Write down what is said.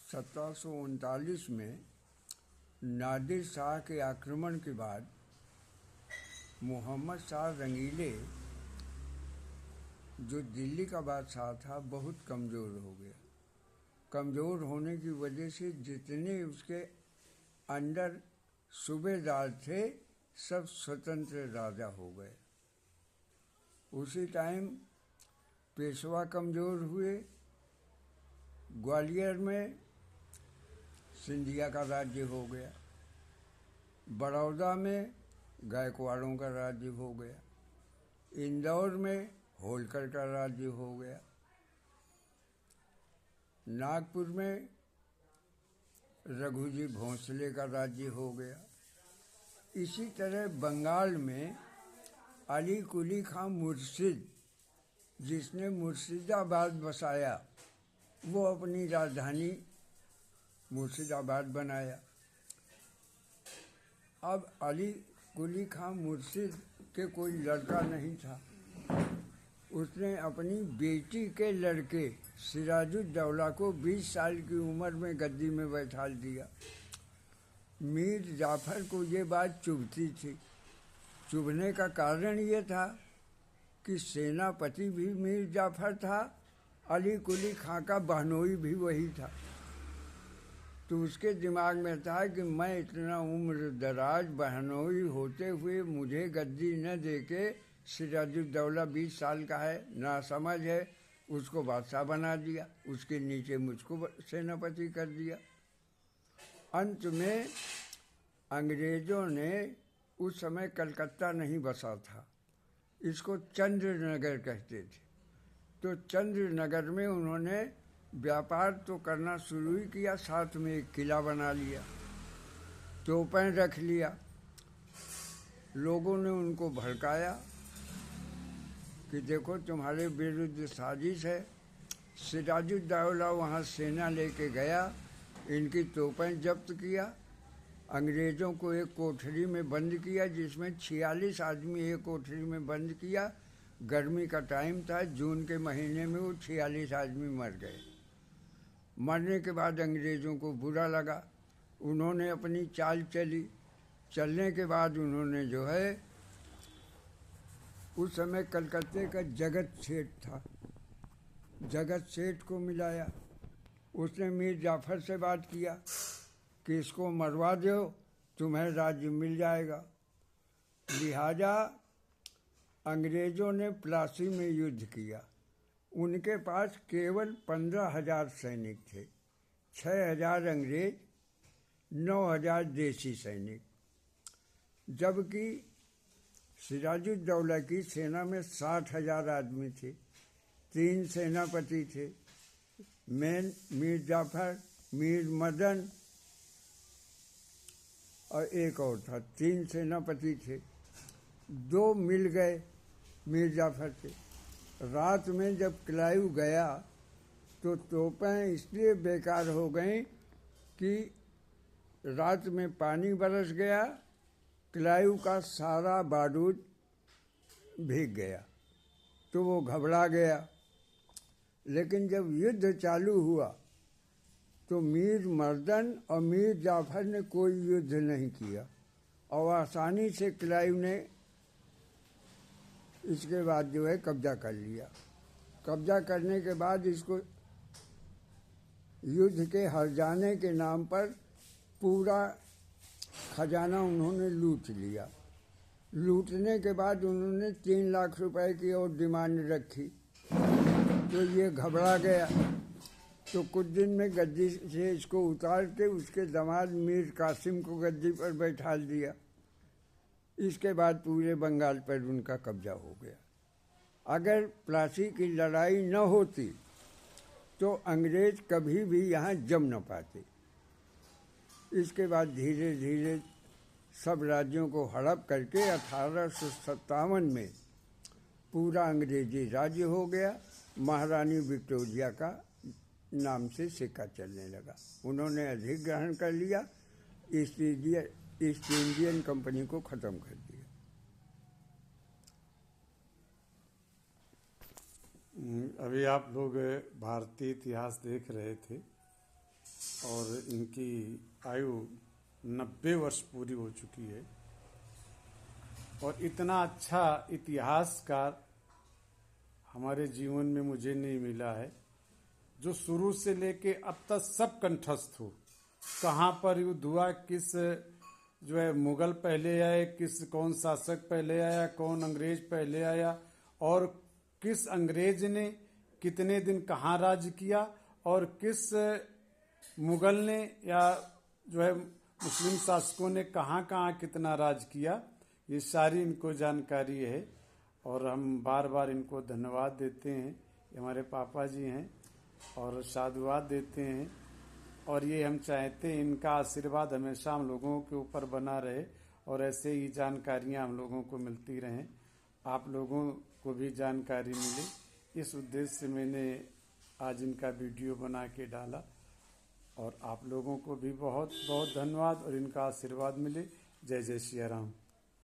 1739 में नादिर शाह के आक्रमण के बाद मोहम्मद शाह रंगीले, जो दिल्ली का बादशाह था, बहुत कमज़ोर हो गया। कमज़ोर होने की वजह से जितने उसके अंडर सूबेदार थे सब स्वतंत्र राजा हो गए। उसी टाइम पेशवा कमज़ोर हुए। ग्वालियर में सिंधिया का राज्य हो गया। बड़ौदा में गायकवाड़ों का राज्य हो गया। इंदौर में होलकर का राज्य हो गया। नागपुर में रघुजी भोंसले का राज्य हो गया। इसी तरह बंगाल में अली कुली खां मुर्शिद, जिसने मुर्शिदाबाद बसाया, वो अपनी राजधानी मुर्शिदाबाद बनाया। अब अली कुली खां मुर्शिद के कोई लड़का नहीं था। उसने अपनी बेटी के लड़के सिराजुद्दौला को 20 साल की उम्र में गद्दी में बैठा दिया। मीर जाफर को ये बात चुभती थी। चुभने का कारण ये था कि सेनापति भी मीर जाफर था, अली कुली खां का बहनोई भी वही था। तो उसके दिमाग में था कि मैं इतना उम्र दराज बहनोई होते हुए मुझे गद्दी न देके सिराजुद्दौला 20 साल का है, नासमझ है, उसको बादशाह बना दिया। उसके नीचे मुझको सेनापति कर दिया। अंत में अंग्रेज़ों ने, उस समय कलकत्ता नहीं बसा था, इसको चंद्रनगर कहते थे, तो चंद्रनगर में उन्होंने व्यापार तो करना शुरू ही किया, साथ में एक किला बना लिया, तोपें रख लिया। लोगों ने उनको भड़काया कि देखो तुम्हारे विरुद्ध साजिश है। सिराजुद्दौला वहाँ सेना लेके गया, इनकी तोपें जब्त किया, अंग्रेज़ों को एक कोठरी में बंद किया, जिसमें 46 आदमी एक कोठरी में बंद किया। गर्मी का टाइम था, जून के महीने में वो 46 आदमी मर गए। मरने के बाद अंग्रेज़ों को बुरा लगा। उन्होंने अपनी चाल चली। चलने के बाद उन्होंने जो है, उस समय कलकत्ते का जगत सेठ था, जगत सेठ को मिलाया। उसने मीर जाफर से बात किया कि इसको मरवा दो, तुम्हें राज्य मिल जाएगा। लिहाजा अंग्रेज़ों ने प्लासी में युद्ध किया। उनके पास केवल 15,000 सैनिक थे, 6,000 अंग्रेज, 9,000 देसी सैनिक, जबकि सिराजुद्दौला की सेना में 60,000 आदमी थे। 3 सेनापति थे, मीर जाफर, मीर मदन और एक और था। 3 सेनापति थे। 2 मिल गए मीर जाफर से। रात में जब क्लाइव गया तो तोपें इसलिए बेकार हो गईं कि रात में पानी बरस गया, क्लाइव का सारा बारूद भीग गया, तो वो घबरा गया। लेकिन जब युद्ध चालू हुआ तो मीर मर्दन और मीर जाफर ने कोई युद्ध नहीं किया और आसानी से क्लाइव ने इसके बाद जो है कब्जा कर लिया। कब्जा करने के बाद इसको युद्ध के हार जाने के नाम पर पूरा खजाना उन्होंने लूट लिया। लूटने के बाद उन्होंने 3 लाख रुपए की और डिमांड रखी, तो ये घबरा गया। तो कुछ दिन में गद्दी से इसको उतार के उसके दामाद मीर कासिम को गद्दी पर बैठा दिया। इसके बाद पूरे बंगाल पर उनका कब्जा हो गया। अगर प्लासी की लड़ाई न होती तो अंग्रेज कभी भी यहाँ जम न पाते। इसके बाद धीरे धीरे सब राज्यों को हड़प करके 1857 में पूरा अंग्रेजी राज्य हो गया। महारानी विक्टोरिया का नाम से सिक्का चलने लगा। उन्होंने अधिग्रहण कर लिया, ईस्ट इंडियन कंपनी को ख़त्म कर दिया। अभी आप लोग भारतीय इतिहास देख रहे थे। और इनकी आयु 90 वर्ष पूरी हो चुकी है। और इतना अच्छा इतिहासकार हमारे जीवन में मुझे नहीं मिला है, जो शुरू से लेके अब तक सब कंठस्थ हो। कहाँ पर युद्ध हुआ, किस जो है मुगल पहले आए, कौन शासक पहले आया, कौन अंग्रेज पहले आया, और किस अंग्रेज ने कितने दिन कहाँ राज किया, और किस मुगल ने या जो है मुस्लिम शासकों ने कहाँ कहाँ कितना राज किया, ये सारी इनको जानकारी है। और हम बार बार इनको धन्यवाद देते हैं, ये हमारे पापा जी हैं, और साधुवाद देते हैं। और ये हम चाहते हैं इनका आशीर्वाद हमेशा हम लोगों के ऊपर बना रहे, और ऐसे ही जानकारियाँ हम लोगों को मिलती रहें, आप लोगों को भी जानकारी मिले। इस उद्देश्य से मैंने आज इनका वीडियो बना के डाला, और आप लोगों को भी बहुत बहुत धन्यवाद, और इनका आशीर्वाद मिले। जय जय सिया राम।